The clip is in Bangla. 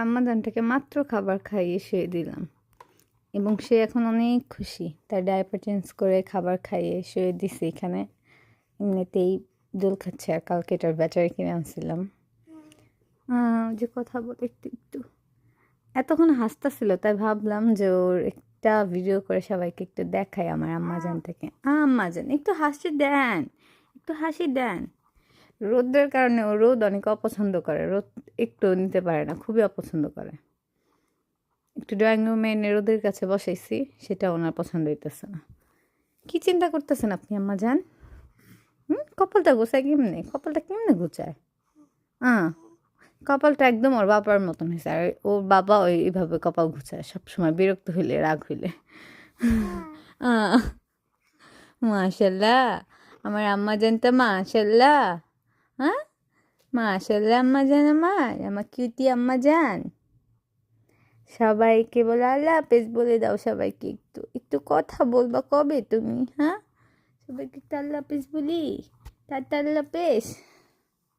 আম্মাজানটাকে মাত্র খাবার খাইয়ে শুয়ে দিলাম এবং সে এখন অনেক খুশি। তার ডায়াপার চেঞ্জ করে খাবার খাইয়ে শুয়ে দিছি এখানে। এমনিতেই দোল খাচ্ছে, আর কালকে এটার ব্যাটারি কিনে আনছিলাম। যে কথা বলে একটু একটু এতক্ষণ হাসতেছিল, তাই ভাবলাম যে ওর একটা ভিডিও করে সবাইকে একটু দেখাই আমার আম্মাজানটাকে। আম্মাজান একটু হাসি দেন, একটু হাসি দেন। রোদের কারণে ও রোদ অনেক অপছন্দ করে, রোদ একটু নিতে পারে না, খুবই অপছন্দ করে। একটু ড্রয়িং রুমে এনে রোদের কাছে বসাইছি, সেটা ওনার পছন্দ হইতেছে না। কি চিন্তা করতেছেন আপনি আম্মাজান? কপালটা গোছায় কেমনে? কপালটা কেমনে গোছায়? কপালটা একদম ওর বাবার মতন হয়েছে। আর ওর বাবা এইভাবে কপাল গুছায় সবসময়, বিরক্ত হইলে, রাগ হইলে। মাশাল্লাহ, আমার আম্মাজানটা মাশাল্লাহ। হ্যাঁ, মাশাল্লাহ আম্মাজান, আমার কিউটি আম্মাজান। সবাইকে বলে আল্লাহ হাফেজ বলে দাও। সবাইকে একটু একটু কথা বলবা কবে তুমি? হ্যাঁ, সবাইকে একটু আল্লাহ হাফেজ বলি। টাটা, আল্লাহ হাফেজ।